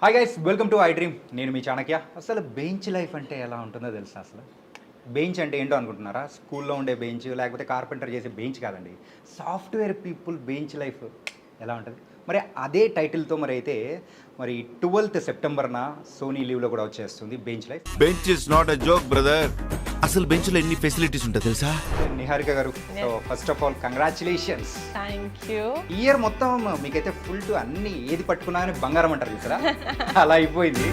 Hi guys, welcome to I dream. నేను మీ చాణక్య. అసలు bench life అంటే ఎలా ఉంటుందో తెలుసా? అసలు బెంచ్ అంటే ఏంటో అనుకుంటున్నారా? స్కూల్లో ఉండే బెంచ్, లేకపోతే కార్పెంటర్ చేసే బెంచ్ కాదండి. సాఫ్ట్వేర్ పీపుల్ బెంచ్ లైఫ్ ఎలా ఉంటుంది? మరి అదే టైటిల్తో మరి 12th సెప్టెంబర్న సోనీ లీవ్లో కూడా వచ్చేస్తుంది bench life. Bench is not a joke brother. అసలు బెంచ్ లో ఎన్ని ఫెసిలిటీస్ ఉంటాయి తెలుసా? నిహారిక గారు, so first of all congratulations. Thank you. Year మొత్తం మీకైతే ఫుల్ టు అన్ని ఏది పట్టుకున్నా అని బంగారం అంటారు చూసారా, అలా అయిపోయింది.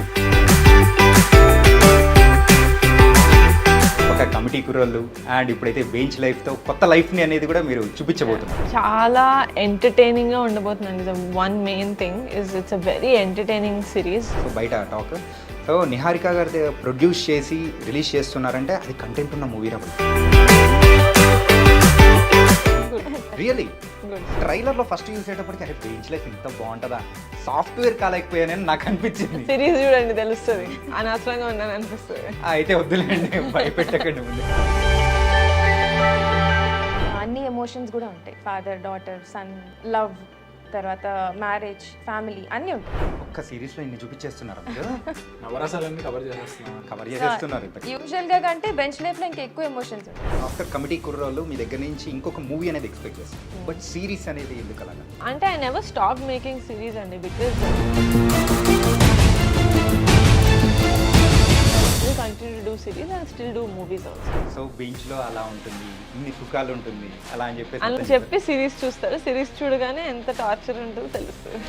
ఒక కమిటీ కుర్రోళ్ళు అండ్ ఇప్పుడైతే బెంచ్ లైఫ్తో కొత్త లైఫ్ని అనేది కూడా మీరు చూపించబోతున్నారు. చాలా ఎంటర్టైనింగ్ గా ఉండబోతుందండి. One main thing is it's a very entertaining series. So బయట టాక్, సో నిహారిక గారి ప్రొడ్యూస్ చేసి రిలీజ్ చేస్తున్నారంటే అది కంటెంట్ ఉన్న మూవీ రాబోయే. రియలీ ట్రైలర్లో ఫస్ట్ చూసేటప్పటికి అరే బెంచ్ లైఫ్ ఇంత బాగుంటుందా, సాఫ్ట్వేర్ కాలేకపోయానని నాకు అనిపించింది. సిరీస్ చూడండి తెలుస్తుంది, అనవసరంగా ఉన్నాను అనిపిస్తుంది. అయితే వద్దులేండి, భయపెట్టకండి ముందు. అన్ని ఎమోషన్స్ కూడా ఉంటాయి. ఫాదర్, డాటర్, సన్, లవ్, తర్వాత మ్యారేజ్, ఫ్యామిలీ అన్నీ ఉంటాయి. ఒక్క సిరీస్లో ఇన్ని చూపించేస్తున్నారు, నవరసాలన్నీ కవర్ చేసేస్తున్నారు. యూజువల్ గా కంటే బెంచ్ లైఫ్ లో ఇంకా ఎక్కువ ఎమోషన్స్ ఉంటాయి. ఆఫ్టర్ కమిటీ కుర్రోళ్ళు మీ దగ్గర నుంచి ఇంకొక మూవీ అనేది ఎక్స్పెక్ట్ చేస్తారు, బట్ సిరీస్ అనేది ఎందుకు అలాగా? అంటే I never stop making series అండి, because continue to do series and still do movies also. So bench లో అలా ఉంటుంది, ఇన్ని సుఖాలు ఉంటుంది అలా అని అని చెప్పి సిరీస్ చూస్తారు. సిరీస్ చూడగానే ఎంత టార్చర్ ఉంటుందో తెలుస్తుంది.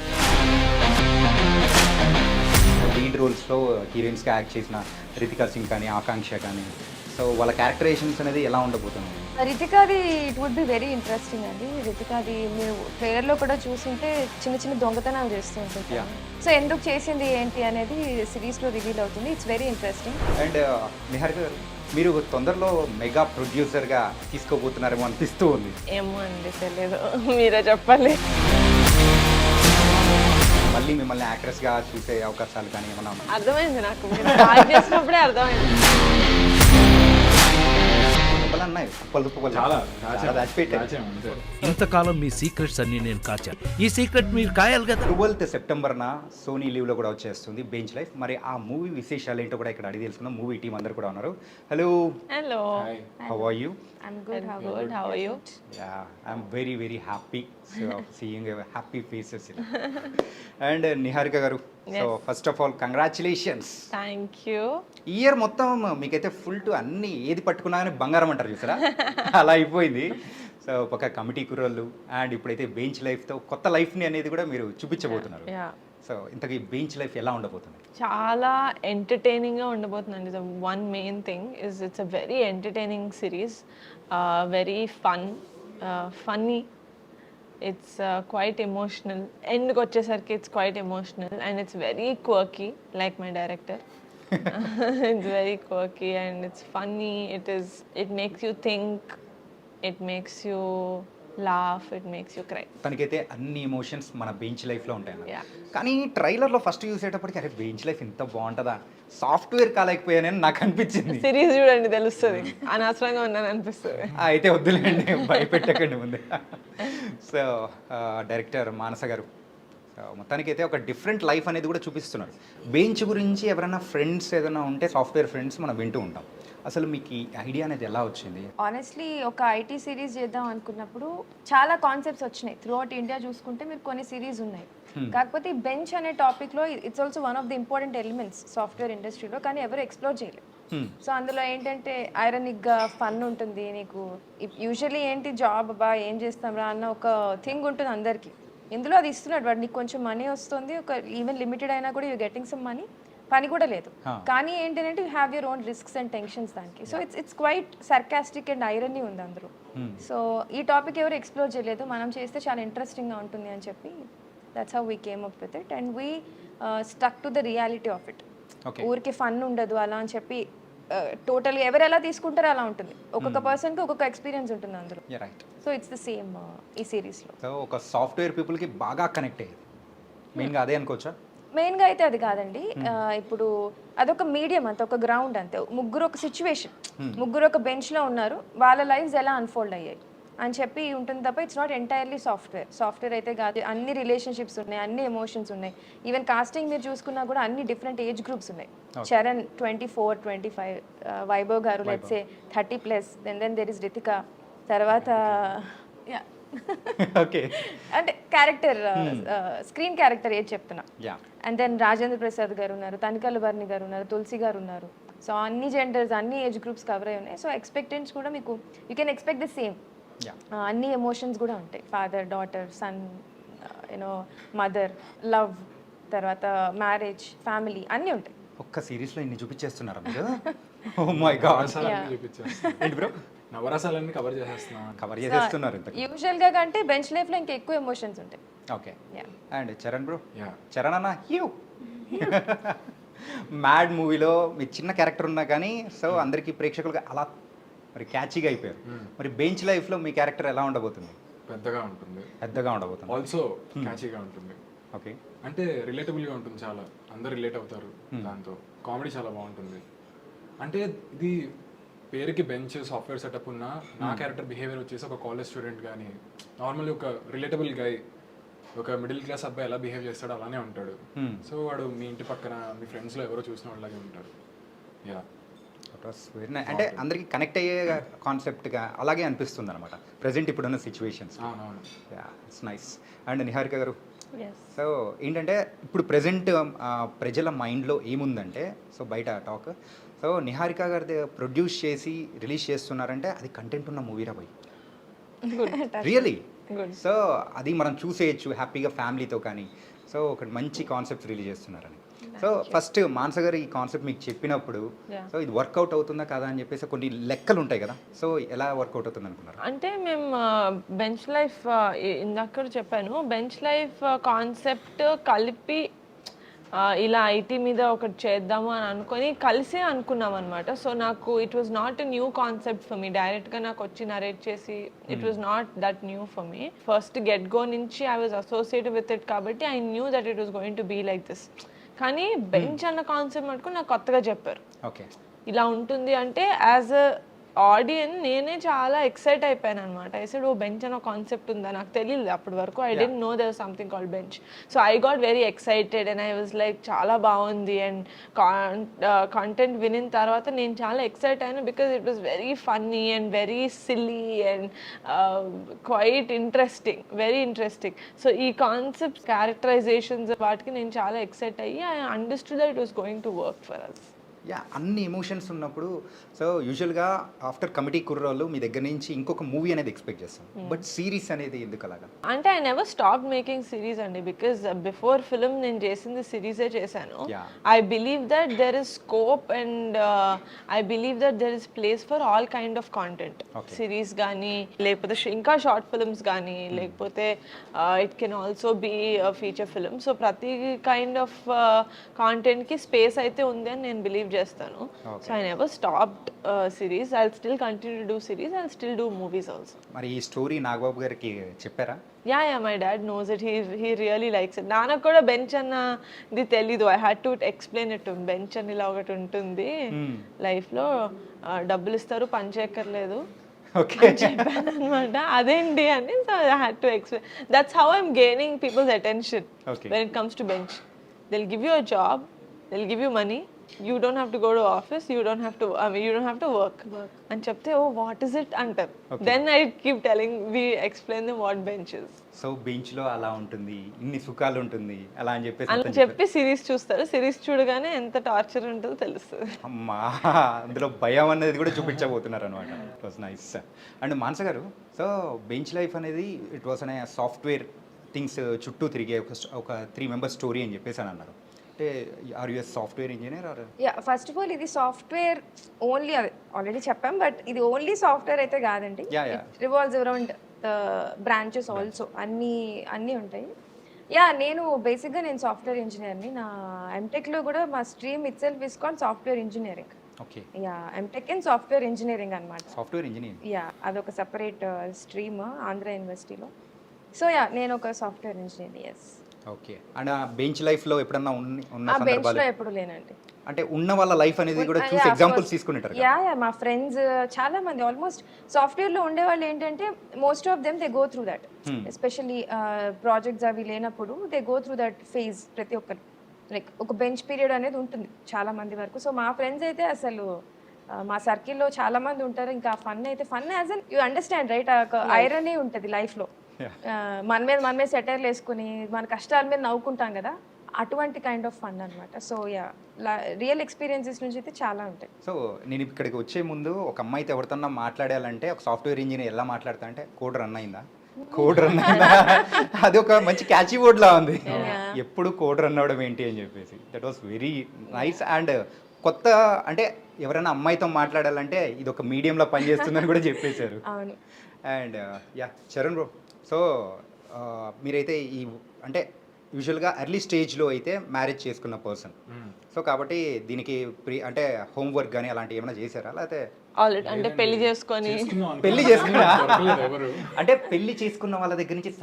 లీడ్ రోల్స్లో హీరోయిన్స్గా యాక్ట్ చేసిన రితికా సింగ్ కానీ, ఆకాంక్ష కానీ, సో వాళ్ళ క్యారెక్టరైజేషన్స్ అనేది ఎలా ఉండబోతుంది? రితికాది it would be very interesting అండి. రితికాది మీరు ట్రైలర్లో కూడా చూసింటే చిన్న చిన్న దొంగతనాలు చేస్తూ ఉంటుంది. సో ఎందుకు చేసింది ఏంటి అనేది సిరీస్లో రివీల్ అవుతుంది. It's very interesting. And Niharika గారు, మీరు తొందరలో మెగా ప్రొడ్యూసర్గా తీసుకోబోతున్నారేమో అనిపిస్తూ ఉంది. ఏమో అండి, తెలియదు, మీరే చెప్పాలి. మళ్ళీ మిమ్మల్ని యాక్ట్రెస్గా చూసే అవకాశాలు కానీ ఏమన్నా ఉన్నాయా? అర్థమైంది నాకు, మీరు కాల్ చేసినప్పుడే అర్థమైంది. ఇంతకాలం మీ సీక్రెట్స్ అన్ని నేను కాచాను. ఈ సీక్రెట్ మీరు కాయాలి కదా. 12th సెప్టెంబర్న సోనీ లీవ్లో కూడా వచ్చేస్తుంది బెంచ్ లైఫ్. మరి ఆ మూవీ విశేషాలు ఏంటో కూడా ఇక్కడ అడిగి తెలుసుకుందాం. మూవీ టీం అందరు కూడా ఉన్నారు. Hello, hello, how are you? I'm good. How are you? Yeah, I'm very, very happy seeing your happy faces. And Niharika garu, so first of all, congratulations. Thank you. Year మొత్తం మీకైతే full to అన్ని ఏది పట్టుకున్నా అని బంగారం అంటారు చూసారా, అలా అయిపోయింది. సో ఒక కమిటీ కుర్రోళ్ళు అండ్ ఇప్పుడైతే బెంచ్ లైఫ్తో కొత్త లైఫ్ని అనేది కూడా మీరు చూపించబోతున్నారు. సో ఇంతకీ బెంచ్ లైఫ్ ఎలా ఉండబోతుంది? చాలా ఎంటర్టైనింగ్ గా ఉండబోతుందండి. One main thing is it's a very entertaining series, very funny. It's quite emotional. ఎండ్కి వచ్చేసరికి it's quite emotional and it's very quirky like my director. It's very quirky and it's funny. It makes you think, it makes you laugh, it makes you cry. తనకైతే అన్ని emotions మన bench లైఫ్లో ఉంటాయి. Yeah. కానీ ట్రైలర్లో first చూసేటప్పటికి అరే bench life ఇంత బాగుంటుందా, సాఫ్ట్వేర్ కాలేకపోయానని నాకు అనిపించింది. సిరీస్ చూడండి తెలుస్తుంది, అనవసరంగా ఉన్నాను అనిపిస్తుంది. అయితే వద్దులేండి, భయపెట్టకండి ముందే. సో డైరెక్టర్ మానస గారు, సో మొత్తానికైతే ఒక డిఫరెంట్ లైఫ్ అనేది కూడా చూపిస్తున్నారు. బెంచ్ గురించి ఎవరైనా ఫ్రెండ్స్ ఏదైనా ఉంటే, సాఫ్ట్వేర్ ఫ్రెండ్స్ మనం వింటూ ఉంటాం. అసలు మీకు ఈ ఐడియా అనేది ఎలా వచ్చింది? ఆనెస్ట్లీ ఒక ఐటీ సిరీస్ చేద్దాం అనుకున్నప్పుడు చాలా కాన్సెప్ట్స్ వచ్చినాయి. త్రూ అవుట్ ఇండియా చూసుకుంటే మీరు కొన్ని సిరీస్ ఉన్నాయి. కాకపోతే బెంచ్ అనే టాపిక్లో it's also one of the important elements software ఇండస్ట్రీలో, కానీ ఎవరు ఎక్స్ప్లోర్ చేయలేదు. సో అందులో ఏంటంటే ఐరనిక్గా ఫన్ ఉంటుంది. నీకు యూజువల్లీ ఏంటి జాబ్ బా ఏం చేస్తాం రా అన్న ఒక థింగ్ ఉంటుంది అందరికీ. ఇందులో అది ఇస్తున్నాడు వాడు, నీకు కొంచెం మనీ వస్తుంది, ఒక ఈవెన్ లిమిటెడ్ అయినా కూడా యూ గెటింగ్ సమ్ మనీ, పని కూడా లేదు. కానీ ఏంటంటే you have your own risks and tensions దానికి. So it's quite sarcastic and irony ఉంది అందులో. సో ఈ టాపిక్ ఎవరు ఎక్స్ప్లోర్ చేయలేదు, మనం చేస్తే చాలా ఇంట్రెస్టింగ్గా ఉంటుంది అని చెప్పి that's how we came up with it and we stuck to the reality of it. ఊరికి ఫన్ ఉండదు అలా అని చెప్పి టోటల్గా ఎవరు ఎలా తీసుకుంటారో అలా ఉంటుంది. ఒక్కొక్క పర్సన్కి ఒక్కొక్క ఎక్స్పీరియన్స్ ఉంటుంది అందులో. సో ఇట్స్ ద సేమ్ ఈ సిరీస్లో. సో ఒక సాఫ్ట్వేర్ పీపుల్కి బాగా కనెక్ట్ అయ్యేది మెయిన్గా అదే అనుకోవచ్చా? మెయిన్గా అయితే అది కాదండి. ఇప్పుడు అదొక మీడియం అంతే, ఒక గ్రౌండ్ అంతే. ముగ్గురు ఒక సిచ్యువేషన్, ముగ్గురు ఒక బెంచ్లో ఉన్నారు, వాళ్ళ లైఫ్స్ ఎలా అన్ఫోల్డ్ అయ్యాయి అని చెప్పి ఉంటుంది తప్ప ఇట్స్ నాట్ ఎంటైర్లీ సాఫ్ట్వేర్ అయితే కాదు. అన్ని రిలేషన్షిప్స్ ఉన్నాయి, అన్ని ఎమోషన్స్ ఉన్నాయి. ఈవెన్ కాస్టింగ్ మీరు చూసుకున్నా కూడా అన్ని డిఫరెంట్ ఏజ్ గ్రూప్స్ ఉన్నాయి. Charan 24, 25, Vaibhav garu let's say 30+, then there is Ritika, తర్వాత ఓకే అంటే క్యారెక్టర్ స్క్రీన్ క్యారెక్టర్ ఏజ్ చెప్తున్నా. Yeah and then Rajendra Prasad garu ఉన్నారు, తనికల్ భరణి గారు ఉన్నారు, తులసి గారు ఉన్నారు. సో అన్ని జెండర్స్, అన్ని ఏజ్ గ్రూప్స్ కవర్ అయి ఉన్నాయి. సో ఎక్స్పెక్టెన్స్ కూడా మీకు you can expect the same. Yeah అన్ని ఎమోషన్స్ కూడా ఉంటాయి. Father, daughter, son, you know, mother, love, తర్వాత మ్యారేజ్, ఫ్యామిలీ అన్నీ ఉంటాయి. ఒక్క సిరీస్లో ఇన్ని చూపించేస్తున్నారా మీరు? ఓ మై గాడ్, నవరసాలన్నీ చూపించేస్తా. ఏంటి బ్రో నవరసాలన్నీ కవర్ చేసేస్తున్నా. కవర్ చేసేస్తున్నారు ఇంత. యూజువల్గా కంటే బెంచ్ లైఫ్లో ఇంకా ఎక్కువ ఎమోషన్స్ ఉంటాయి. Okay Yeah. And Charan bro, yeah Charan అన్న హ్యూ మ్యాడ్ మూవీలో మీ చిన్న క్యారెక్టర్ ఉన్నా కానీ సో అందరికీ ప్రేక్షకులుగా అలా మరి క్యాచీగా అయిపోయారు. మరి బెంచ్ లైఫ్లో మీ క్యారెక్టర్ ఎలా ఉండబోతుంది? పెద్దగా ఉంటుంది, పెద్దగా ఉండబోతుంది. ఆల్సో క్యాచీగా ఉంటుంది. ఓకే అంటే రిలేటబుల్గా ఉంటుంది, చాలా అందరు రిలేట్ అవుతారు దాంతో. కామెడీ చాలా బాగుంటుంది. అంటే ఇది పేరుకి బెంచ్ సాఫ్ట్వేర్ సెటప్ ఉన్న నా క్యారెక్టర్ బిహేవియర్ వచ్చేసి ఒక కాలేజ్ స్టూడెంట్ కానీ నార్మల్లీ ఒక రిలేటబుల్ గై, ఒక మిడిల్ క్లాస్ అబ్బాయి ఎలా బిహేవ్ చేస్తాడో అలానే ఉంటాడు. సో వాడు మీ ఇంటి పక్కన మీ ఫ్రెండ్స్లో ఎవరో చూసిన వాళ్ళలాగే ఉంటారు. యా అంటే అందరికి కనెక్ట్ అయ్యే కాన్సెప్ట్గా అలాగే అనిపిస్తుంది అనమాట ప్రజెంట్ ఇప్పుడున్న సిచ్యువేషన్స్. అవునవును. Yeah it's nice. And Niharika garu, Yes. So ఏంటంటే ఇప్పుడు ప్రజెంట్ ప్రజల మైండ్లో ఏముందంటే, సో బయట టాక్, సో నిహారిక గారి ప్రొడ్యూస్ చేసి రిలీజ్ చేస్తున్నారంటే అది కంటెంట్ ఉన్న మూవీరా పోయి రియలీ. Good. సో అది మనం చూసేయచ్చు హ్యాపీగా ఫ్యామిలీతో కానీ. సో ఒకటి మంచి కాన్సెప్ట్ రిలీజ్ చేస్తున్నారని. సో ఫస్ట్ మానస గారు ఈ కాన్సెప్ట్ మీకు చెప్పినప్పుడు Yeah. సో ఇది వర్కౌట్ అవుతుందా కదా అని చెప్పేసి కొన్ని లెక్కలు ఉంటాయి కదా, సో ఎలా వర్కౌట్ అవుతుంది అనుకున్నారు? అంటే మేము బెంచ్ లైఫ్ ఇందాక కూడా చెప్పాను, బెంచ్ లైఫ్ కాన్సెప్ట్ కలిపి ఇలా ఐటీ మీద ఒకటి చేద్దాము అని అనుకొని కలిసే అనుకున్నాం అనమాట. సో నాకు it was not a new concept for me. డైరెక్ట్గా నాకు వచ్చి నరేట్ చేసి it was not that new for me. First get go నుంచి I was associated with it కాబట్టి I knew that it was going to be like this. కానీ bench అన్న concept మటుకు నాకు కొత్తగా చెప్పారు. ఓకే ఇలా ఉంటుంది అంటే యాజ్ అ ఆడియన్స్ నేనే చాలా ఎక్సైట్ అయిపోయాను అనమాట. ఐ సెడ్ ఓ బెంచ్ అన్న కాన్సెప్ట్ ఉందా, నాకు తెలియదు అప్పటి వరకు. I didn't know there something called bench. So I got very excited and I was like చాలా బాగుంది. అండ్ కంటెంట్ వినిన తర్వాత నేను చాలా ఎక్సైట్ అయ్యాను because it was very funny and very silly and quite interesting, very interesting. So ఈ concepts, characterisations వాటికి నేను చాలా ఎక్సైట్ అయ్యి I understood that it was going to work for us. Yeah అన్ని ఎమోషన్స్ ఉన్నప్పుడు సో యూజువల్గా after committee Kurrollu మీ దగ్గర నుంచి ఇంకొక మూవీ అనేది ఎక్స్పెక్ట్ చేస్తాం, బట్ సిరీస్ అనేది ఎందుకు అలాగా? అంటే I never stop making series అండి, బికాస్ బిఫోర్ ఫిల్మ్ నేను చేసింది సిరీసే చేశాను. I believe that there is scope and I believe that there is place for all kind of content. Series కానీ లేకపోతే ఇంకా షార్ట్ ఫిల్మ్స్ కానీ లేకపోతే it can also be feature film. So ప్రతి కైండ్ ఆఫ్ కాంటెంట్కి స్పేస్ అయితే ఉంది అని నేను బిలీవ్ చేస్తాను. So I never stopped series. I still continue to do series, I still do movies also. మరి ఈ స్టోరీ నాగబాబు గారికి చెప్పారా? Yeah my dad knows it. He really likes it. నాన్నకు కూడా బెంచ్ అన్నది తెలీదు. I had to explain it. Bench అని ఇలా ఒకటి ఉంటుంది లైఫ్లో, డబ్బులు ఇస్తారు, పని చేయక్కర్లేదు చెప్పాను అనమాట. అదేంటి అని. So I had to explain. That's how I'm gaining people's attention when it comes to bench. They'll give you a job, they'll give you money, you don't have to go to office, you don't have to you don't have to work and chepte oh what is it antar. Then I keep telling, we explain them what bench is. So bench లో అలా ఉంటుంది, ఇన్ని సుఖాలు ఉంటుంది అలా అని చెప్పేసి అని చెప్పి సిరీస్ చూస్తారు. సిరీస్ చూడగానే ఎంత టార్చర్ ఉంటుందో తెలుస్తుంది. అమ్మా అందులో భయం అనేది కూడా చూపించబోతున్నారు అనమాట. It was nice. అండ్ మానస గారు, సో బెంచ్ లైఫ్ అనేది ఇట్ వాస్ అనే సాఫ్ట్వేర్ థింగ్స్ చుట్టూ తిరిగే ఒక 3 మెంబర్స్ స్టోరీ అని చెప్పేసి అని అన్నారు. అంటే are you software engineer or? Yeah first of all ఇది సాఫ్ట్వేర్ ఓన్లీ, ఆల్రెడీ చెప్పాం, బట్ ఇది ఓన్లీ సాఫ్ట్వేర్ అయితే కాదండి. Revolves around the branches also, అన్నీ ఉంటాయి. యా నేను బేసిక్గా నేను సాఫ్ట్వేర్ ఇంజనీర్ని. నా ఎంటెక్లో కూడా మా stream itself is called software engineering. Okay. Yeah MTech in software engineering అనమాట. సాఫ్ట్వేర్ ఇంజనీరింగ్, యా అదొక సెపరేట్ స్ట్రీమ్ ఆంధ్ర యూనివర్సిటీలో. సో యా నేను ఒక software engineer. Yes. Okay. And ఆ బెంచ్ లైఫ్లో ఎప్పుడన్నా ఉన్న ఆ బెంచ్ సందర్భాలు లో ఎప్పుడు లేనండి. అంటే ఉన్న వాళ్ళ లైఫ్ అనేది కూడా చూసి ఎగ్జాంపుల్స్ తీసుకుంటారు కదా. యా మా ఫ్రెండ్స్ చాలా మంది ఆల్మోస్ట్ సాఫ్ట్వేర్ లో ఉండే వాళ్ళు ఏంటంటే most of them they go through that, especially projects అవి లేనప్పుడు they go through that phase. ప్రతి ఒక్కరు లైక్ ఒక బెంచ్ పీరియడ్ అనేది ఉంటుంది చాలా మంది వరకు. సో మా ఫ్రెండ్స్ అయితే అసలు మా సర్కిల్లో చాలా మంది ఉంటారు. ఇంకా ఫన్ అయితే fun as an you understand right, irony ఉంటుంది లైఫ్లో. మనమే సెటైర్లు వేసుకుని మన కష్టాల మీద నవ్వుకుంటాం కదా, అటువంటి కైండ్ ఆఫ్ ఫన్ అనమాట. సో యా రియల్ ఎక్స్పీరియన్సెస్ నుంచి అయితే చాలా ఉంటాయి. సో నేను ఇక్కడికి వచ్చే ముందు ఒక అమ్మాయితో ఎవరితోన్నా మాట్లాడాలంటే, ఒక సాఫ్ట్వేర్ ఇంజనీర్ ఎలా మాట్లాడతా అంటే కోడ్ రన్ అయిందా, కోడ్ రన్ అయిందా, అది ఒక మంచి క్యాచీ వర్డ్ లా ఉంది. ఎప్పుడు కోడ్ రన్ అవ్వడం ఏంటి అని చెప్పేసి that was very nice. And కొత్త అంటే ఎవరైనా అమ్మాయితో మాట్లాడాలంటే ఇది ఒక మీడియంలో పనిచేస్తుందని కూడా చెప్పేశారు. అవును. And yeah Charan bro, so మీరైతే ఈ అంటే యూజువల్గా ఎర్లీ స్టేజ్లో అయితే మ్యారేజ్ చేసుకున్న పర్సన్, సో కాబట్టి దీనికి అంటే హోంవర్క్ కానీ అలాంటివి ఏమైనా చేశారా, లేకపోతే ఆల్రెడీ అంటే పెళ్లి చేసుకొని పెళ్లి చేసుకున్నా ఎవరు అంటే పెళ్లి చేసుకున్న వాళ్ళ దగ్గర నుంచి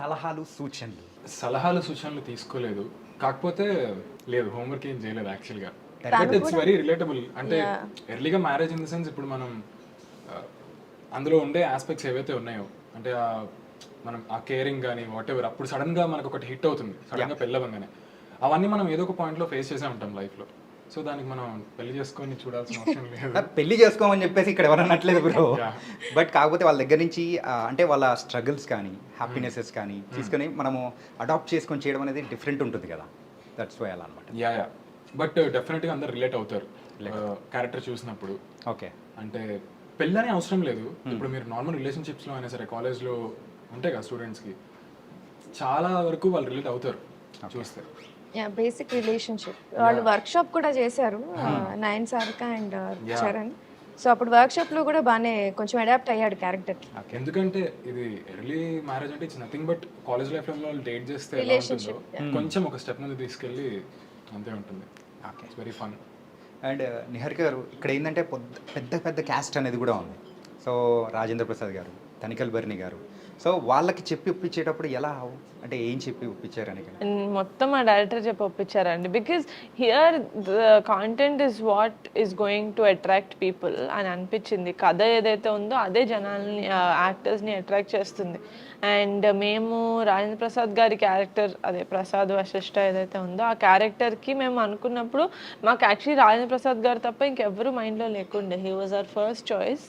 సలహాలు సూచనలు తీసుకోలేదు. కాకపోతే లేదు, హోంవర్క్ ఏం చేయలేదు యాక్చువల్గా. It's very relatable. అంటే ఎర్లీగా మ్యారేజ్ ఇన్ ద సెన్స్ ఇప్పుడు మనం అందులో ఉండే ఆస్పెక్ట్స్ ఏవైతే ఉన్నాయో, అంటే మనం ఆ కేరింగ్ కానీ వాట్ ఎవర్, అప్పుడు సడన్ గా మనకు ఒకటి హిట్ అవుతుంది, సడన్ గా పెళ్ళవగానే అవన్నీ మనం ఏదో ఒక పాయింట్ లో ఫేస్ చేసే ఉంటాం లైఫ్ లో. సో దానికి మనం పెళ్లి చేసుకొని చూడాల్సిన అవసరం లేదు. పెళ్లి చేసుకోమని చెప్పేసి ఇక్కడ ఎవరు అనట్లేదు బ్రో. బట్ కాకపోతే వాళ్ళ దగ్గర నుంచి అంటే వాళ్ళ స్ట్రగుల్స్ కానీ హ్యాపీనెసెస్ కానీ తీసుకొని మనము అడాప్ట్ చేసుకొని చేయడం అనేది డిఫరెంట్ ఉంటుంది కదా, దట్స్ వై అలా అనమాట. యా బట్ డెఫినెట్గా అందరు రిలేట్ అవుతారు క్యారెక్టర్ చూసినప్పుడు. ఓకే. అంటే పెళ్ళని అవసరం లేదు. ఇప్పుడు మీరు నార్మల్ రిలేషన్షిప్స్లో అయినా సరే, కాలేజ్లో ఉంటాయి కదా స్టూడెంట్స్కి, చాలా వరకు వాళ్ళు రిలేట్ అవుతారు చూస్తే. Yeah basic relationship. వాళ్ళు వర్క్ షాప్ కూడా చేశారు, నయన్ సారిక అండ్ చరణ్. సో అప్పుడు వర్క్ షాప్ లో కూడా బాగానే కొంచెం అడాప్ట్ అయ్యాడు క్యారెక్టర్. ఎందుకంటే ఇది ఎర్లీ మ్యారేజ్ అంటే it's nothing but college life లో వాళ్ళు డేట్ చేస్తే ఎలా ఉంటుందో కొంచెం ఒక స్టెప్ ముందు తీసుకెళ్ళి అంతే ఉంటుంది. It's very fun. And Niharika గారు, ఇక్కడ ఏంటంటే పెద్ద పెద్ద క్యాస్ట్ అనేది కూడా ఉంది. సో రాజేంద్ర ప్రసాద్ గారు, తనికల్ బర్ని గారు, సో వాళ్ళకి చెప్పి ఒప్పించేటప్పుడు ఎలా అంటే ఏం చెప్పి ఒప్పించారని? మొత్తం ఆ డైరెక్టర్ చెప్పి ఒప్పించారండి. Because here the content is what is going to attract people అని అనిపించింది. కథ ఏదైతే ఉందో అదే జనాల్ని, యాక్టర్స్ని అట్రాక్ట్ చేస్తుంది. అండ్ మేము రాజేంద్ర ప్రసాద్ గారి క్యారెక్టర్, అదే ప్రసాద్ వశిష్ఠ ఏదైతే ఉందో ఆ క్యారెక్టర్కి మేము అనుకున్నప్పుడు మాకు యాక్చువల్లీ రాజేంద్ర ప్రసాద్ గారు తప్ప ఇంకెవ్వరు మైండ్లో లేకుండే. He was our first choice.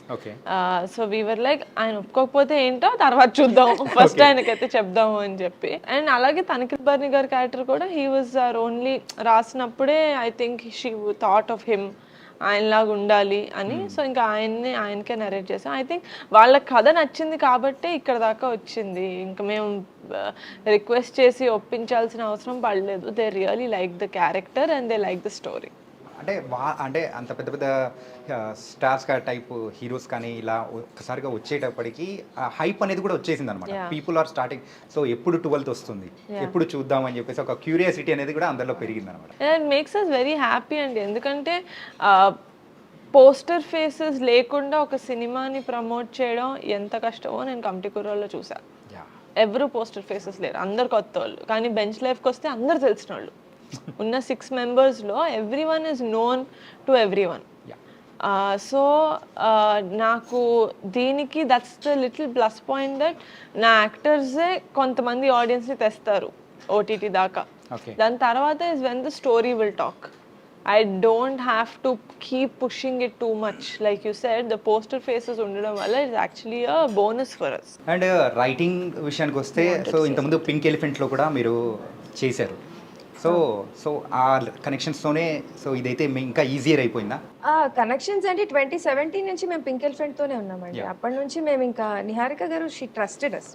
So we were like ఆయన ఒప్పుకోకపోతే ఏంటో తర్వాత చూద్దాం, ఫస్ట్ ఆయనకైతే చెప్దాము అని చెప్పి. అండ్ అలాగే తనిఖీల్ బర్ని గారి క్యారెక్టర్ కూడా హీ వాజ్ అవర్ ఓన్లీ, రాసినప్పుడే I think she thought of him, ఆయనలాగా ఉండాలి అని. సో ఇంకా ఆయనకే నరేట్ చేసాం. ఐ థింక్ వాళ్ళ కథ నచ్చింది కాబట్టి ఇక్కడ దాకా వచ్చింది. ఇంకా మేము రిక్వెస్ట్ చేసి ఒప్పించాల్సిన అవసరం పడలేదు. They really like the character and they like the story. అంటే అంటే అంత పెద్ద పెద్ద స్టార్స్ టైప్ హీరోస్ కానీ ఇలా ఒక్కసారిగా వచ్చేటప్పటికి హైప్ అనేది కూడా వచ్చేసింది అనమాట. పీపుల్ ఆర్ స్టార్టింగ్, సో ఎప్పుడు 12th వస్తుంది, ఎప్పుడు చూద్దామని చెప్పేసి ఒక క్యూరియాసిటీ అనేది కూడా అందరిలో పెరిగింది అనమాట. It makes us very happy అండి. ఎందుకంటే పోస్టర్ ఫేసెస్ లేకుండా ఒక సినిమాని ప్రమోట్ చేయడం ఎంత కష్టమో నేను కమిటీ కుర్రోల్లో చూసాను. ఎవరు పోస్టర్ ఫేసెస్ లేరు, అందరు కొత్త వాళ్ళు. కానీ బెంచ్ లైఫ్కి వస్తే అందరు తెలిసిన వాళ్ళు. ఉన్న 6 మెంబర్స్లో everyone is known to everyone. So నాకు దీనికి that's the little plus point that నా యాక్టర్సే కొంతమంది ఆడియన్స్ని తెస్తారు ఓటీటీ దాకా. దాని తర్వాత is when the story will talk. I don't have to keep pushing it too much. Like you said, the poster faces ఉండడం వల్ల is actually a bonus for us. And writing విషయానికి వస్తే, సో ఇంతకుముందు pink ఎలిఫెంట్లో కూడా మీరు చేశారు. So ఆ కనెక్షన్స్తోనే so ఇదైతే ఇంకా ఈజియర్ అయిపోయిందా? కనెక్షన్స్ అంటే 2017 నుంచి మేము పింక్ ఎలిఫెంట్తోనే ఉన్నామండి. అప్పటి నుంచి మేము ఇంకా నిహారిక గారు షీ ట్రస్టెడ్ అస్.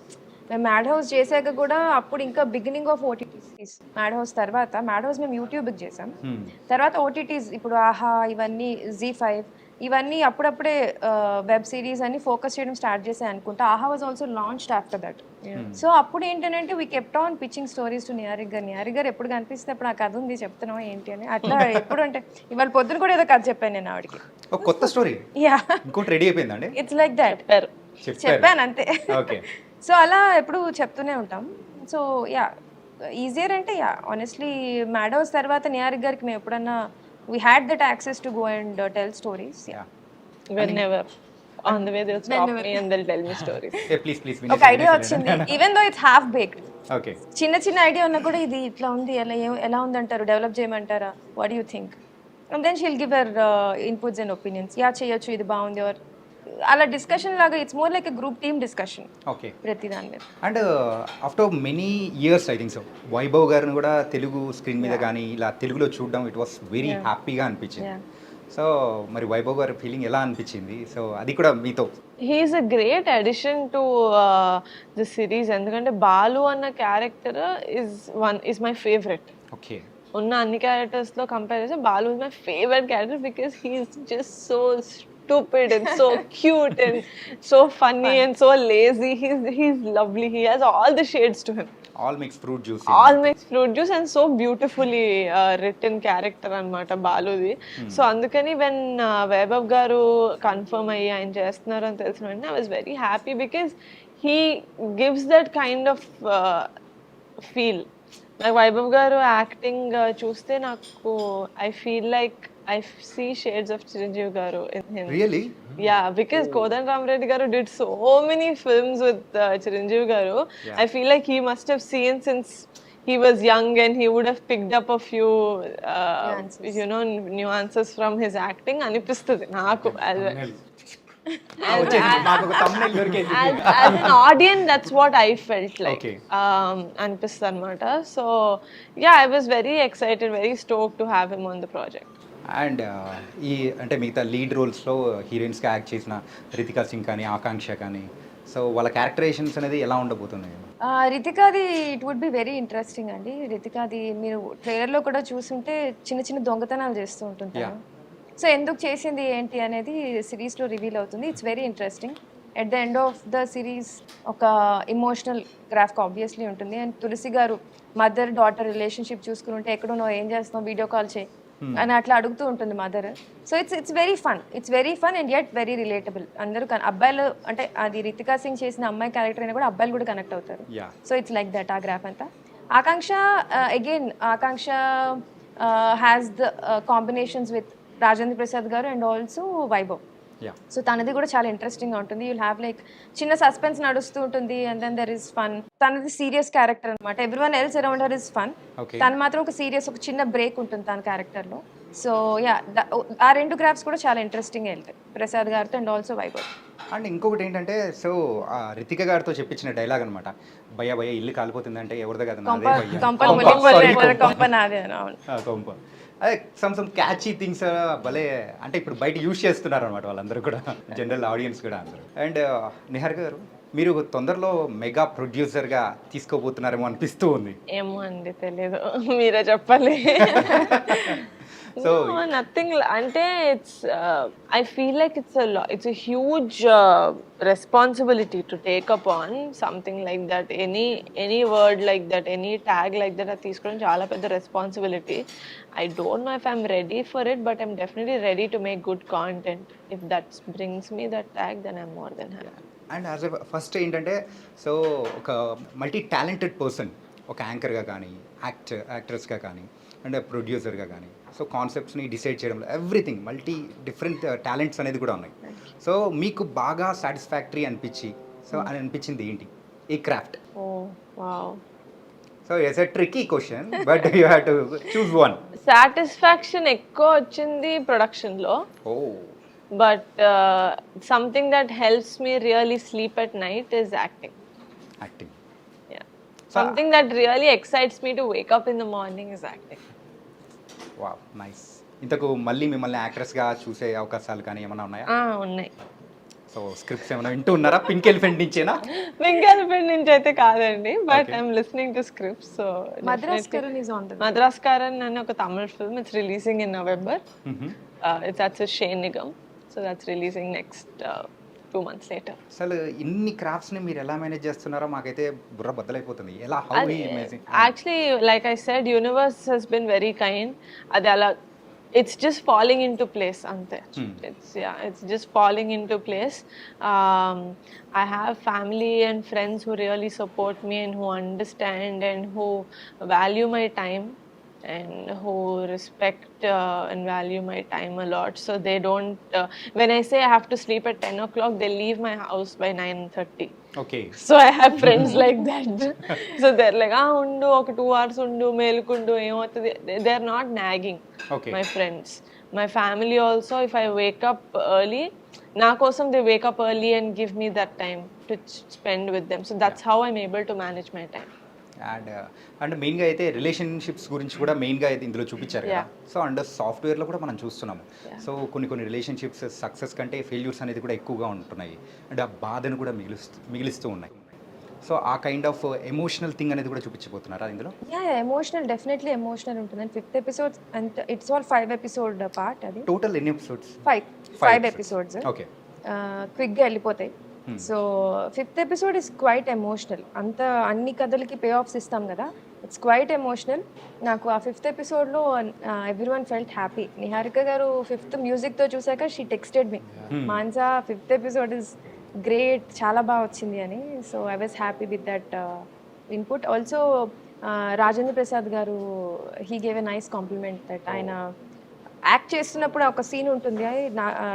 మేము మ్యాడ్ హౌస్ చేశాక కూడా అప్పుడు ఇంకా beginning of OTTs. Mad house తర్వాత, మ్యాడ్ హౌస్ మేము యూట్యూబ్కి చేసాం, తర్వాత ఓటీటీస్ ఇప్పుడు ఆహా ఇవన్నీ, ZEE5 ఇవన్నీ అప్పుడప్పుడే వెబ్ సిరీస్ అని ఫోకస్ చేయడం స్టార్ట్ చేసాయి అనుకుంటా. ఆహా was also launched after that. So అప్పుడు ఏంటంటే we kept on pitching stories to Niharika గారు. నిహారిక గారు ఎప్పుడు కనిపిస్తే అప్పుడు ఆ కథ ఉంది చెప్తున్నావు ఏంటి అని అట్లా ఎప్పుడు అంటే ఇవాళ పొద్దున కూడా ఏదో కథ చెప్పాను నేను ఆవిడకి. కొత్త స్టోరీ ఇంకోటి రెడీ అయిపోయిందండి. ఇట్స్ లైక్ దట్ చెప్పాను అంతే. సో అలా ఎప్పుడు చెప్తూనే ఉంటాం. సో యా ఈజియర్ అంటే యా ఆనెస్ట్లీ మ్యాడోస్ తర్వాత నిహారిక గారికి మేము ఎప్పుడన్నా we had that access to go and tell stories. whenever on the way they'll stop me and they'll tell me stories. Please ఒక ఐడియా వచ్చింది, even though it's half baked. Okay, చిన్న idea ఉన్నా కూడా ఇది ఇట్లా ఉంది, ఎలా ఉందంటారు, డెవలప్ చేయమంటారా, what you think, and then she'll give her inputs and opinions. Yeah చేయొచ్చు, ఇది బాగుంది, ఆర్ అలా డిస్కషన్ లాగా. It's more like a group team discussion okay. ప్రతి దాని మీద. And after many years I think so Vaibhav గారిని కూడా తెలుగు స్క్రీన్ మీద కానీ ఇలా తెలుగులో చూడడం ఇట్ వాస్ వెరీ హ్యాపీగా అనిపించింది. సో మరి వైభవ్ గారి ఫీలింగ్ ఎలా అనిపించింది? సో అది కూడా మీతో. He's a great addition to the series. ఎందుకంటే బాలు అన్న character is my favorite. Okay. ఉన్న అన్ని క్యారెక్టర్స్లో కంపేర్ చేస్తే Balu is my favorite character because he's just so stupid and so cute and so funny and so lazy. He's lovely. He has all the shades to him. All mix fruit juice. All mix fruit juice and so beautifully written character అనమాట బాలుది. So అందుకని when Vaibhav గారు confirm అయ్యి ఆయన చేస్తున్నారు అని తెలిసిన వెంటనే I was very happy because he gives that kind of feel. నాకు వైభవ్ గారు యాక్టింగ్ చూస్తే నాకు I feel like I see shades of Chiranjeev garu in him. Really? Yeah, because Kodan Ramreddy garu did so many films with Chiranjeev garu. Yeah. I feel like he must have seen since he was young and he would have picked up a few nuances from his acting. Anipistadi naku as an audience, that's what I felt like. Okay. Anipistadi anamata. So yeah, I was very excited, very stoked to have him on the project. And ఈ అంటే మిగతా lead రోల్స్లో హీరోయిన్స్గా act చేసిన రితికా సింగ్ కానీ ఆకాంక్ష కానీ so వాళ్ళ characterisations అనేది ఎలా ఉండబోతుంది? రితికాది it would be very interesting అండి. రితికాది మీరు ట్రైలర్లో కూడా చూసుంటే చిన్న దొంగతనాలు చేస్తూ ఉంటుంటారు. సో ఎందుకు చేసింది ఏంటి అనేది సిరీస్లో రివీల్ అవుతుంది. It's very interesting. At the end of the series ఒక ఇమోషనల్ గ్రాఫిక్ ఆబ్వియస్లీ ఉంటుంది. అండ్ తులసి గారు మదర్ డాటర్ రిలేషన్షిప్ చూసుకుని ఉంటే ఎక్కడున్నావు, ఏం చేస్తున్నావు, వీడియో కాల్ చేయి అని అట్లా అడుగుతూ ఉంటుంది mother. So it's very fun and at very relatable. అందరూ అబ్బాయిలు అంటే అది రితికా సింగ్ చేసిన అమ్మాయి క్యారెక్టర్ అయినా కూడా అబ్బాయిలు కూడా కనెక్ట్ అవుతారు. సో ఇట్స్ లైక్ దట్ ఆ గ్రాఫ్ అంతా. Akanksha again Akanksha has the combinations with Rajendra Prasad గారు అండ్ ఆల్సో వైభవ్. సో తనది కూడా చాలా ఇంట్రెస్టింగ్గా ఉంటుంది. యూల్ హ్యావ్ లైక్ చిన్న సస్పెన్స్ నడుస్తూ ఉంటుంది and then there is fun. తనది సీరియస్ క్యారెక్టర్ అనమాట. Everyone else around her is fun. తను మాత్రం ఒక చిన్న బ్రేక్ ఉంటుంది తన క్యారెక్టర్లో. సో యా ఆ రెండు గ్రాఫ్స్ కూడా చాలా ఇంట్రెస్టింగ్గా వెళ్తాయి ప్రసాద్ గారితో అండ్ ఆల్సో వైభవ్. అండ్ ఇంకొకటి ఏంటంటే సో రితిక గారితో చెప్పించిన డైలాగ్ అనమాట, భయ్య ఇల్లు కాలిపోతుందంటే ఎవరిదో కదా కొంప. అదే సమ్ క్యాచీ థింగ్స్ భలే అంటే ఇప్పుడు బయట యూజ్ చేస్తున్నారు అనమాట వాళ్ళందరూ కూడా, జనరల్ ఆడియన్స్ కూడా అందరూ. అండ్ నిహారిక గారు మీరు తొందరలో మెగా ప్రొడ్యూసర్గా తీసుకోబోతున్నారేమో అనిపిస్తూ ఉంది. ఏమో అండి తెలియదు, మీరే చెప్పాలి. So no, nothing. Ante it's I feel like it's a huge responsibility to take upon something like that. Any word like that, any tag like that, తీసుకుని చాలా పెద్ద responsibility. I don't know if I'm ready for it, but I'm definitely ready to make good content. If that brings me that tag, then I'm more than happy. And as first ఏంటంటే so ఒక multi talented person, ఒక యాంకర్గా కానీ యాక్ట్రెస్గా కానీ and ప్రొడ్యూసర్గా కానీ so కాన్సెప్ట్స్ని decide చేయడంలో everything multi different talents అనేది కూడా ఉన్నాయి. సో మీకు బాగా సాటిస్ఫాక్టరీ అనిపించింది ఏంటి ఈ craft? So it's a tricky question but you have to choose one. Satisfaction ఎక్కువ వచ్చింది ప్రొడక్షన్లో. But something that helps me really sleep at night is acting. Yeah. Something that really excites me to wake up in the morning is acting. Wow, nice. ఇంతకు మళ్ళీ మిమ్మల్ని యాక్ట్రెస్గా చూసే అవకాశాలు కానీ ఏమైనా ఉన్నాయా? ఉన్నాయి. సో స్క్రిప్ట్స్ ఏమైనా వింటూ ఉన్నారా? పింక్ ఎలిఫెంట్ నుంచేనా? పింక్ ఎలిఫెంట్ నుంచి అయితే కాదండి, but I'm listening to scripts. So Madraskaaran అనే ఒక తమిళ film, it's releasing in November. That's a Shane Nigam. So that's releasing next 2 months later. అసలు ఇన్ని క్రాఫ్ట్స్ని మీరు ఎలా మేనేజ్ చేస్తున్నారో మాకైతే బుర్ర బద్దలైపోతుంది. ఎలా Actually, like I said, universe has been very kind. అది అలా it's just falling into place ante. It's just falling into place. I have family and friends who really support me and who understand and who value my time and who respect and value my time a lot. So they don't when I say I have to sleep at 10 o'clock, they leave my house by 9:30. Okay. So I have friends like that. So they're like, undu oka 2 hours undu melukundu emotadi. They're not nagging. Okay. My friends, my family also, if I wake up early, na kosam they wake up early and give me that time to spend with them. So that's how I'm able to manage my time. And మెయిన్గా అయితే relationships గురించి కూడా మెయిన్గా అయితే ఇందులో చూపించారు కదా. So and సాఫ్ట్వేర్లో కూడా మనం చూస్తున్నాము. సో కొన్ని రిలేషన్షిప్స్ సక్సెస్ కంటే ఫెయిల్యూర్స్ అనేది కూడా ఎక్కువగా ఉంటున్నాయి అండ్ ఆ బాధను కూడా మిగిలిస్తూ ఉన్నాయి. సో ఆ కైండ్ ఆఫ్ ఎమోషనల్ థింగ్ అనేది కూడా చూపించబోతున్నారా ఇందులో? ఎమోషనల్, డెఫినెట్లీ ఎమోషనల్ ఉంటుంది. And 5th episode and it's all 5 episode part. అది టోటల్ ఎన్ని ఎపిసోడ్స్? 5 ఎపిసోడ్స్. ఓకే. క్విక్గా వెళ్ళిపోతాయి. So 5th episode is quite emotional. అన్ని కథలకి పే ఆఫ్స్ ఇస్తాం కదా, ఇట్స్ క్వైట్ ఎమోషనల్. నాకు ఆ 5th ఎపిసోడ్లో ఎవ్రీవన్ ఫెల్ట్ హ్యాపీ. నిహారిక గారు 5th మ్యూజిక్తో చూసాక she texted me, Mansa 5th episode is great, చాలా బాగా వచ్చింది అని. So I was happy with that input. Also Rajendra Prasad గారు he gave a nice compliment that ఆయన యాక్ట్ చేస్తున్నప్పుడు ఒక సీన్ ఉంటుంది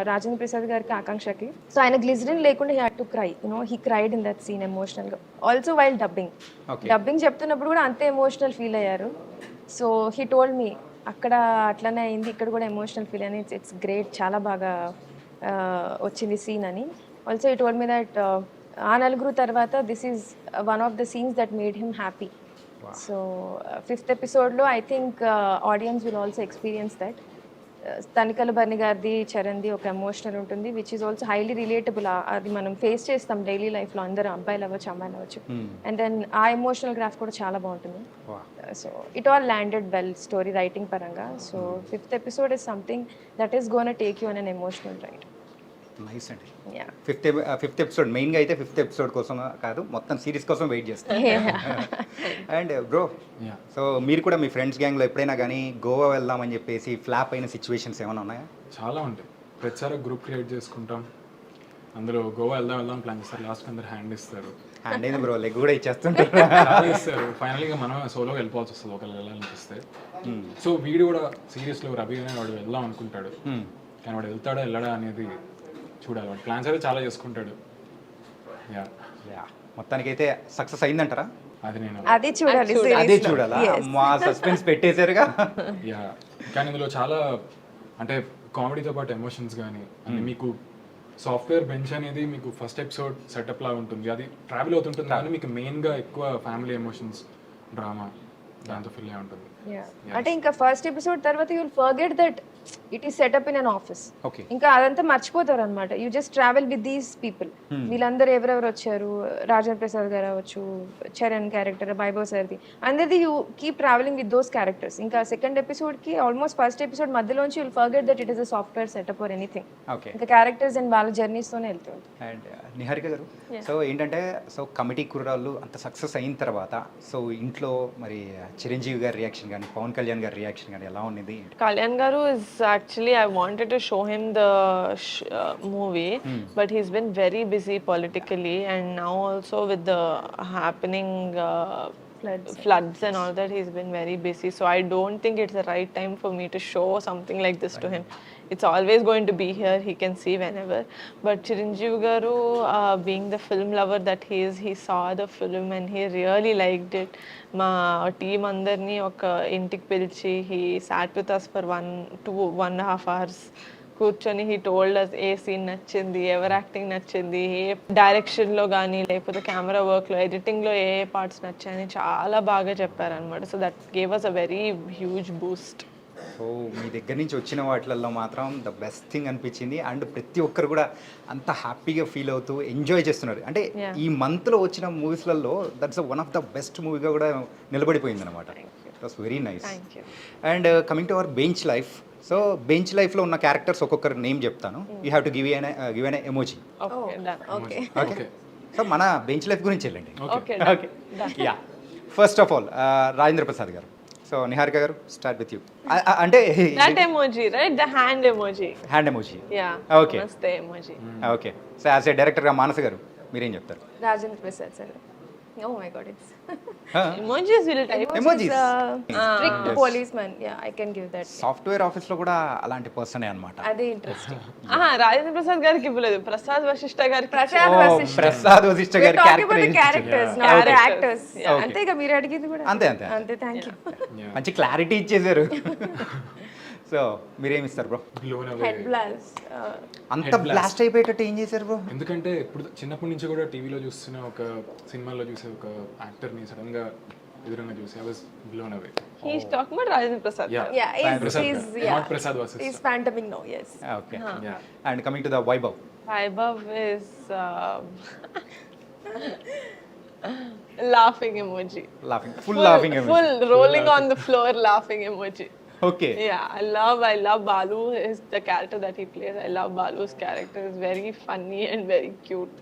రాజేంద్ర ప్రసాద్ గారికి ఆకాంక్షకి. సో ఆయన గ్లిజరిన్ లేకుండా he had to cry, he cried in that scene ఎమోషనల్గా. ఆల్సో వైల్ డబ్బింగ్ చెప్తున్నప్పుడు కూడా అంతే ఎమోషనల్ ఫీల్ అయ్యారు. సో హీ టోల్డ్ మీ అక్కడ అట్లనే అయింది, ఇక్కడ కూడా ఎమోషనల్ ఫీల్ అని. ఇట్స్ గ్రేట్, చాలా బాగా వచ్చింది సీన్ అని. Also he told me that ఆ నలుగురు తర్వాత this is one of the scenes that made him happy. So 5th ఎపిసోడ్లో I think audience will also experience that. Tanikella Bharani గారిది, చరణ్ది ఒక ఎమోషనల్ ఉంటుంది which is also highly relatable. అది మనం ఫేస్ చేస్తాం డైలీ లైఫ్లో, అందరూ అబ్బాయిలు అవ్వచ్చు అమ్మాయిలు అవ్వచ్చు. అండ్ దెన్ ఆ ఎమోషనల్ గ్రాఫ్ కూడా చాలా బాగుంటుంది. So it all landed well story writing పరంగా. So 5th episode is something that is gonna take you on an emotional ride. Nice అండి. 5th ఎపిసోడ్ మెయిన్గా అయితే 5th ఎపిసోడ్ కోసం కాదు, మొత్తం సిరీస్ కోసం వెయిట్ చేస్తాను. అండ్ బ్రో, సో మీరు కూడా మీ ఫ్రెండ్స్ గ్యాంగ్లో ఎప్పుడైనా కానీ గోవా వెళ్దామని చెప్పేసి ఫ్లాప్ అయిన సిచ్యువేషన్స్ ఏమైనా ఉన్నాయా? చాలా ఉంటాయి. ప్రతిసారి గ్రూప్ క్రియేట్ చేసుకుంటాం, అందరూ గోవా వెళ్దాం ప్లాన్ చేస్తారు, లాస్ట్ అందరు హ్యాండ్ ఇస్తారు. హ్యాండ్ అయింది బ్రో, లెగ్ కూడా ఇచ్చేస్తుంటారు. ఇస్తారు. ఫైనల్గా మనం సోలోగా వెళ్ళిపోవాల్సి వస్తుంది ఒకళ్ళు వెళ్ళాలనిపిస్తే. సో వీడు కూడా సీరియస్లో రవి అనే వాడు వెళ్దాం అనుకుంటాడు, కానీ వాడు వెళ్తాడా వెళ్ళడా అనేది చూడాలి. వాడు ప్లాన్స్ అయితే చాలా చేసుకుంటాడు. మొత్తానికైతే సక్సెస్ అయిందంటారా? అది నేను అదే చూడాలి, అదే చూడాలా? మా సస్పెన్స్ పెట్టేశారుగా. యా, కానీ ఇందులో చాలా అంటే కామెడీతో పాటు ఎమోషన్స్ కానీ అంటే మీకు సాఫ్ట్వేర్ బెంచ్ అనేది మీకు ఫస్ట్ ఎపిసోడ్ సెటప్ లాగా ఉంటుంది, అది ట్రావెల్ అవుతుంటుంది. కానీ మీకు మెయిన్గా ఎక్కువ ఫ్యామిలీ ఎమోషన్స్, డ్రామా దాంతో ఫిల్ అయి ఉంటుంది. అంటే ఇంకా ఫస్ట్ ఎపిసోడ్ తర్వాత you will forget that it is setup in an office. ఇంకా అదంతా మర్చిపోతారు అనమాట. You just travel with these people. వీళ్ళందరూ ఎవరెవరు వచ్చారు, రాజేంద్ర ప్రసాద్ గారు అవ్వచ్చు, చరణ్ క్యారెక్టర్, వైభవ్ సార్ది, అందరిది you keep travelling with those characters. ఇంకా సెకండ్ ఎపిసోడ్కి ఆల్మోస్ట్ ఫస్ట్ ఎపిసోడ్ మధ్యలోంచి you'll forget that it is a software setup or anything. ఇంకా క్యారెక్టర్స్ అండ్ వాళ్ళ జర్నీస్తోనే వెళ్తుంది. అండ్ నిహారిక గారు, సో ఏంటంటే సో కమిటీ కుర్రాళ్ళు అంత సక్సెస్ అయిన తర్వాత సో ఇంట్లో మరి చిరంజీవి గారి రియాక్షన్ కానీ పవన్ కళ్యాణ్ గారి రియాక్షన్ కానీ ఎలా ఉన్నది? Kalyan Garu is actually, I wanted to show him the movie, but he's been very busy politically, and now also with the happening floods and all that, he's been very busy. So I don't think it's the right time for me to show something like this to him. It's always going to be here, he can see whenever. But Chiranjeev Garu, being the film lover that he is, he saw the film and he really liked it. మా team అందరినీ ఒక ఇంటికి పిలిచి he sat with us for 1.5 hours కూర్చొని he told us ఏ scene నచ్చింది, ఎవరు acting నచ్చింది, ఏ డైరెక్షన్లో కానీ లేకపోతే కెమెరా వర్క్లో, ఎడిటింగ్లో ఏ పార్ట్స్ నచ్చాయని చాలా బాగా చెప్పారనమాట. So that gave us a very huge boost. So మీ దగ్గర నుంచి వచ్చిన వాటిల్లో మాత్రం ద బెస్ట్ థింగ్ అనిపించింది. అండ్ ప్రతి ఒక్కరు కూడా అంత హ్యాపీగా ఫీల్ అవుతూ ఎంజాయ్ చేస్తున్నారు. అంటే ఈ మంత్లో వచ్చిన మూవీస్లలో that's one of the best మూవీగా కూడా నిలబడిపోయింది అనమాట. It was very nice. And coming to our bench life, so bench లైఫ్లో ఉన్న క్యారెక్టర్స్ ఒక్కొక్కరు నేమ్ చెప్తాను. You have to give an emoji. Okay, so మన బెంచ్ లైఫ్ గురించి వెళ్ళండి. Okay, yeah. First of all Rajendra Prasad గారు, సో నిహారిక గారు స్టార్ట్ విత్ యూ. అంటే That emoji, right? The hand emoji. Hand emoji. Yeah. Okay. Namaste emoji. Okay. So as a డైరెక్టర్గా మానస గారు మీరేం చెప్తారు? Rajendra Prasad sir. Oh my God, it's Emojis will type. Emojis. Strict Yes. Policeman. Yeah, I can give that. Software ఆఫీస్లో కూడా అలాంటి పర్సనే అనమాట. అదే interesting. Rajendra Prasad గారికి ఇవ్వలేదు, ప్రసాద్ వశిష్ఠ గారికి. ప్రసాద్ వశిష్ఠ. ప్రసాద్ వశిష్ఠ గారి characters, character not Yeah. Actors. Okay. అంతే ఇక మీరు అడిగింది కూడా అంతే, అంతే. అంతే. థాంక్యూ. మంచి క్లారిటీ ఇచ్చేసారు. సో మీరేమి ఇస్తారు bro? Blown away. Head blast. అంత Head blast. బ్లాస్ట్ అయిపోయేటట్టు ఏం చేశారు బ్రో? ఎందుకంటే ఇప్పుడు చిన్నప్పటి నుంచి కూడా టీవీలో చూస్తున్న ఒక సినిమాలో చూసే ఒక యాక్టర్ని సడన్ గా ఎదురుగా చూసి I was blown away. He's talking about Rajendra Prasad. Yeah, Prasad he's గారు. Not Prasad Vasis. He's phantoming now, yes. Okay. Yeah. And coming to the Vaibhav. Vaibhav is laughing emoji. Laughing, full laughing. Full rolling on the floor laughing emoji. Okay. Yeah, I love Balu. Is the character that he plays. I love Balu's character. It's very funny and very cute.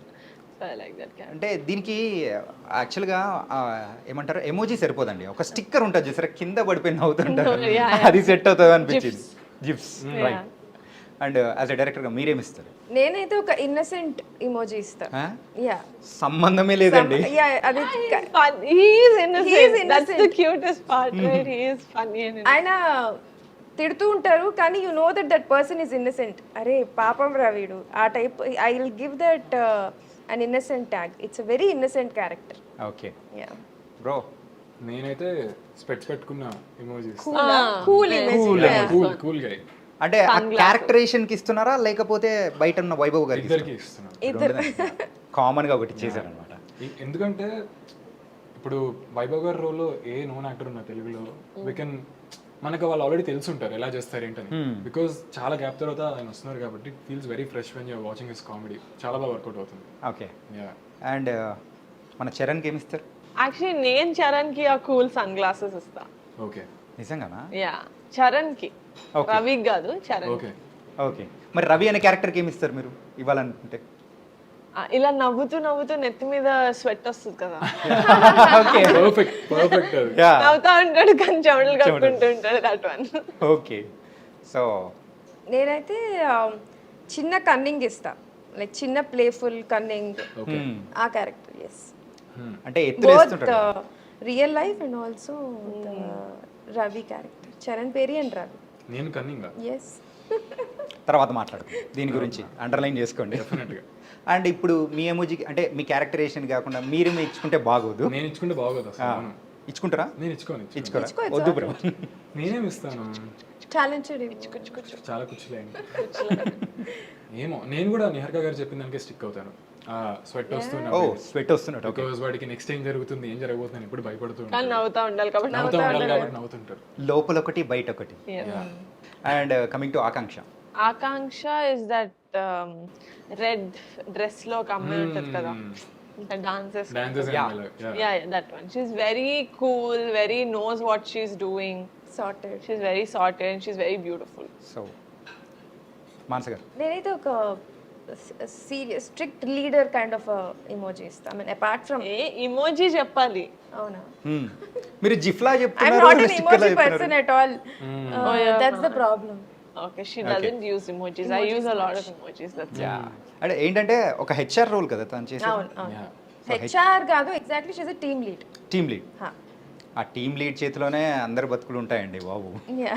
So I like that character. అంటే దీనికి యాక్చువల్గా ఏమంటారు, emoji సరిపోదండి, ఒక sticker ఉంటుంది చూసారా కింద పడిపోయి నవ్వుతుంటారు, Yeah, yeah. అది సెట్ అవుతుంది అనిపించింది. Zips, Yeah. Right. And as a డైరెక్టర్గా మీరేమి ఇస్తారు? నేనైతే ఒక ఇన్నసెంట్ ఇమోజీ ఇస్తా. యా, సంబంధమే లేదండి. యా, అది Fun. He's innocent. He is That's the innocent. cutest part, right? He is funny and innocent. ఆయన తిడుతూ ఉంటారు కానీ you know that person is innocent. అరే పాపం రా వీడు, ఆ type. I will give that an innocent tag. It's a very innocent character. Okay yeah, bro. నేనైతే స్పెట్స్ పెట్టుకున్న emojis. Cool image. Cool guy. అంటే ఆ క్యారెక్టరేషన్కి ఇస్తున్నారా లేకపోతే బయట ఉన్న వైభవ్ గారికి ఇద్దరికి ఇస్తున్నాను. ఇద్దరు. కామన్గా ఒకటి చేశారనమాట. ఎందుకంటే ఇప్పుడు వైభవ్ గారి రోల్లో ఏ నోన్ యాక్టర్ ఉన్నా తెలుగులో మనకు వాళ్ళు ఆల్రెడీ తెలిసి ఉంటారు ఎలా చేస్తారు ఏంటని. బికాజ్ చాలా గ్యాప్ తర్వాత ఆయన వస్తున్నారు కాబట్టి feels very fresh when you're watching his comedy. చాలా బాగా వర్కౌట్ అవుతుంది. ఓకే. యా. అండ్ మన చరణ్కి ఏమి ఇస్తారు? Actually, నేను చరణ్ కి ఆ కూల్ సన్ గ్లాసెస్ ఇస్తా. ఓకే. నిజంగానా? యా, చరణ్ కి. Okay. రవికి కాదు, చరణ్. ఓకే. ఓకే. మరి రవి అనే క్యారెక్టర్కి ఏమి ఇస్తారు మీరు ఇవ్వాలనుకుంటే? ఇలా నవ్వుతూ నవ్వుతూ నెత్తి మీద స్వెట్ వస్తుంది కదా. ఓకే. పర్ఫెక్ట్ అది. యా. నవ్వుతా ఉంటాడు కానీ చెమటలు కట్టుకుంటూ ఉంటాడు. That one. ఓకే. సో నేనైతే చిన్న కన్నింగ్ ఇస్తా. లైక్ చిన్న ప్లేఫుల్ కన్నింగ్, ఓకే. ఆ క్యారెక్టర్. ఎస్, అంటే ఎత్తులు బోత్ వేస్తుంటారు. Real life and also Ravi character. Charan పేరి అండ్ రవి. నేను కన్నింగ్ ఎస్. తర్వాత మాట్లాడుకుందాం దీని గురించి, అండర్లైన్ చేసుకోండి. డెఫినెట్గా. అండ్ ఇప్పుడు మీ ఎమోజీ అంటే మీ క్యారెక్టరేషన్ కాకుండా మీరు ఇచ్చుకుంటే బాగోదు. నేను ఇచ్చుకుంటే బాగోదు అసలు. అవును. ఇచ్చుకుంటారా? నేను ఇచ్చుకోను. ఇచ్చుకోరా? ఇచ్చుకోవచ్చా? వద్దు బ్రో. నేనేమి ఇస్తాను. టాలెంటెడ్. చాలా కూర్చోలేండి. ఏమో నేను కూడా నిహారిక గారు చెప్పిన దానికే స్టిక్ అవుతాను. స్వెట్ ఓ వస్తున్నా స్వెట్ వస్తున్నట్టు. ఓకే. బికాజ్ వాడికి నెక్స్ట్ ఏం జరుగుతుంది ఏం జరగబోతుంది ఎప్పుడు భయపడుతూ కానీ ఉంటారు. నవ్వుతా ఉండాలి కాబట్టి నవ్వుతూ ఉండాలి కాబట్టి నవ్వుతుంటారు. లోపల ఒకటి బయట ఒకటి. And coming to Akanksha. Akanksha is that red dress లో ఒక అమ్మాయి ఉంటుంది కదా, dances. Dances yeah, that one. She's very cool, very knows what she's doing. Sorted. She's very sorted and she's very beautiful. So Manasa గారు. నేనైతే ఒక serious strict leader kind of emoji ఇస్తా. I mean apart from. ఏ emoji చెప్పాలి. అవునా? మీరు జిఫ్లా I'm చెప్తున్నారు, నాట్ ఎన్ స్టిక్కర్లా ఇమోజీ పర్సన్ చెప్తున్నారు. At all. That's the problem. Okay, she doesn't use emojis. I use a lot of emojis. That's yeah. అంటే ఏంటంటే ఒక హెచ్ఆర్ రోల్ కదా తను చేసి, అవును, అవును. హెచ్ఆర్ కాదు, exactly she's a team lead. Team lead. ఆ టీమ్ లీడ్ చేతిలోనే అందరి బతుకులు ఉంటాయండి బాబు. యా.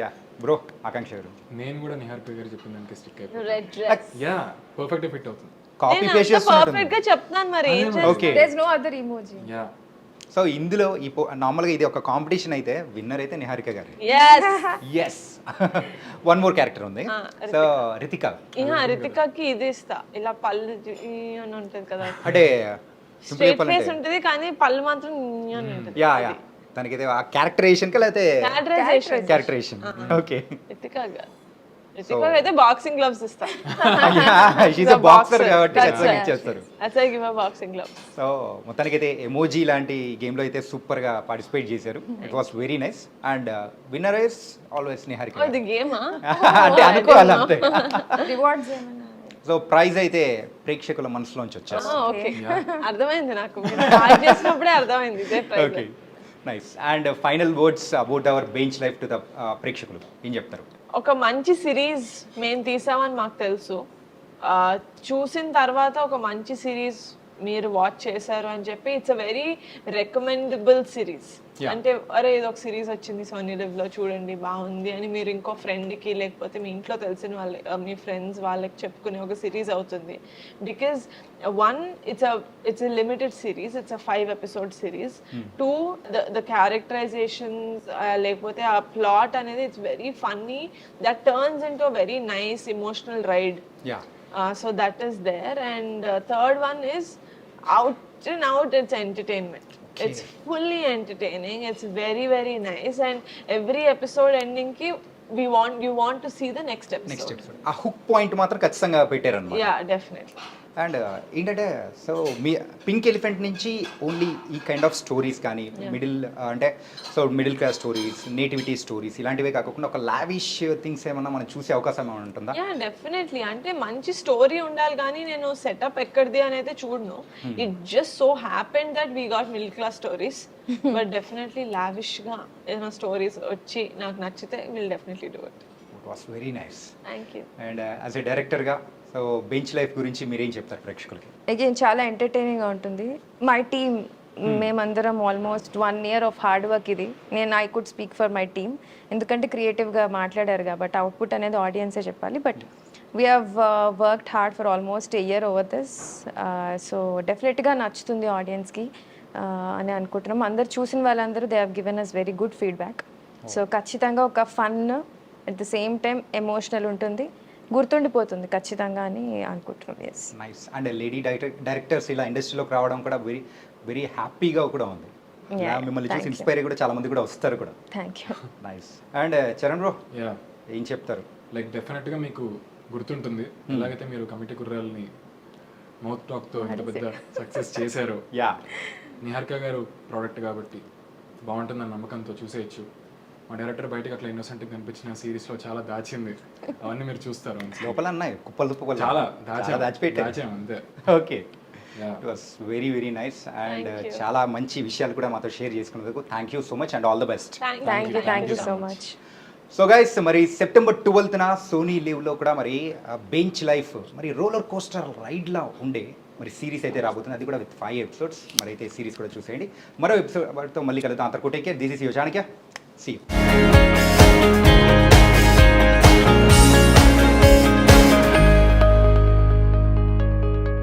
Yeah bro. ఆకాంక్ష గారు. నేను కూడా నిహారిక గారు చెప్పిన దానికి స్టిక్ అయిపోయి. red dress. Yeah, perfect fit అవుతుంది. కాపీ నేను పేస్ట్ అంత పర్ఫెక్ట్ చేస్తున్నట్టు. గా చెప్తాను మరి ఏం చేస్తాను. Okay. There is no other emoji. Yeah. So ఇందులో ఈ నార్మల్గా ఇది ఒక కాంపిటీషన్ అయితే విన్నర్ అయితే Niharika garu. yes. Yes. One more character ఉంది. సో రితిక. రితికాకి ఇది ఇస్తా. ఇలా పళ్ళు అని ఉంటది కదా, అంటే simple స్ట్రైట్ చెప్పాలంటే ఫేస్ ఉంటది కానీ పళ్ళు మాత్రం అని ఉంటది. యా యా తనకైతే ఆ క్యారెక్టరేషన్ కి లేకపోతే Characterization. క్యారెక్టరేషన్. ఓకే. రితికా అయితే బాక్సింగ్ గ్లవ్స్ ఇస్తా. షీస్ అ బాక్సర్ కాబట్టి ఖచ్చితంగా ఇచ్చేస్తారు. That's why I give her boxing gloves. So మొత్తానికైతే ఎమోజీ లాంటి గేమ్లో అయితే సూపర్గా పార్టిసిపేట్ చేశారు. It was very nice. And winner is always Niharika. Oh, ఇది గేమా? అంటే అనుకోవాలి అంతే. రివార్డ్స్ ఏమన్నా? సో ప్రైజ్ అయితే ప్రేక్షకుల మనసులోంచి వచ్చేస్తుంది. ఓకే, అర్థమైంది నాకు. మీరు స్టార్ట్ చేసినప్పుడే అర్థమైంది ఇదే prize. Okay. Nice. And final words about our bench life to the ప్రేక్షకులు ఏం చెప్తారు? ఒక మంచి సిరీస్ మేము తీసామని మాకు తెలుసు. చూసిన తర్వాత ఒక మంచి సిరీస్ మీరు వాచ్ చేశారు అని చెప్పి it's a very recommendable series. Yeah. అంటే అరే ఇది ఒక సిరీస్ వచ్చింది సోనీ లివ్ లో చూడండి బాగుంది అని మీరు ఇంకో ఫ్రెండ్కి లేకపోతే మీ ఇంట్లో తెలిసిన వాళ్ళ మీ ఫ్రెండ్స్ వాళ్ళకి చెప్పుకునే ఒక సిరీస్ అవుతుంది. Because one it's a limited series, it's a 5 episode series. 2 the characterisations లేకపోతే ఆ ప్లాట్ అనేది it's very funny that turns into very nice emotional ride. Yeah. So that is there, and third one is out and out it's entertainment. It's fully entertaining, it's very very nice, and every episode ending ki you want to see the next episode. Next episode ఆ hook point మాత్రం ఖచ్చితంగా పెట్టారన్నమాట. Yeah, definitely. And ఏంటంటే so మీ pink elephant నుంచి only ఈ kind of stories కానీ middle అంటే so middle class stories, nativity stories ఇలాంటివే కాకుండా ఒక లావిష్ థింగ్స్ ఏమన్నా మనం చూసే అవకాశం ఏమైనా ఉంటుందా? Yeah, definitely. అంటే మంచి స్టోరీ ఉండాలి కానీ నేను సెటప్ ఎక్కడిది అనేది చూడను. It just so happen that we got middle class stories, but definitely lavish గా ఏదైనా స్టోరీస్ వచ్చి నాకు నచ్చితే will definitely do it. It was very nice. Thank you. And as a డైరెక్టర్గా సో బెంచ్ లైఫ్ గురించి మీరేం చెప్తారు ప్రేక్షకులకి? అగైన్ చాలా ఎంటర్టైనింగ్గా ఉంటుంది. మై టీమ్ మేమందరం almost 1 year of hard work ఇది. I could speak for my team, ఎందుకంటే క్రియేటివ్గా మాట్లాడారు కాబట్టి అవుట్పుట్ అనేది ఆడియన్సే చెప్పాలి. But we have worked hard for almost a year over this. So డెఫినెట్గా నచ్చుతుంది ఆడియన్స్కి అని అనుకుంటున్నాం. అందరు చూసిన వాళ్ళందరూ they have given us very good feedback. So ఖచ్చితంగా ఒక fun at the same time emotional ఉంటుంది, గుర్తుండిపోతుంది ఖచ్చితంగా అని అనుకుంటున్నాం. Yes. Nice. And lady directors ఇలా ఇండస్ట్రీలోకి రావడం కూడా వెరీ వెరీ హ్యాపీగా కూడా ఉంది. మిమ్మల్ని చూసి ఇన్స్పైర్ కూడా చాలా మంది కూడా వస్తారు కూడా. Thank you. Nice. And Charan bro yeah, ఏం చెప్తారు? లైక్ డెఫినెట్గా మీకు గుర్తుంటుంది ఎలాగైతే మీరు కమిటీ కుర్రాల్ని మౌత్ టాక్తో ఎంత పెద్ద సక్సెస్ చేశారు. యా. నిహారిక గారు ప్రోడక్ట్ కాబట్టి బాగుంటుందన్న నమ్మకంతో చూసేయచ్చు. మా డైరెక్టర్ బయటకు అట్లా ఇన్నోసెంట్ కనిపించిన సిరీస్లో చాలా దాచింది, అవన్నీ మీరు చూస్తారు. లోపల అన్నాయి కుప్పలు తుప్పలు చాలా దాచిపెట్టారు. దాచాం అంతే. Okay. It was very very nice. And చాలా మంచి విషయాలు కూడా మాతో షేర్ చేసుకున్నందుకు thank you so much and all the best. Thank you so much. So guys మరి September 12th సోనీ లివ్లో కూడా మరి బెంచ్ లైఫ్ మరి రోలర్ కోస్టర్ రైడ్లా ఉండే మరి సిరీస్ అయితే రాబోతుంది, అది కూడా విత్ 5 episodes. మరి అయితే సిరీస్ కూడా చూసేయండి. మరో ఎపిసోడ్తో మళ్ళీ కలుద్దాం. అంతర్కోటేకే this is your Chanakya. See you.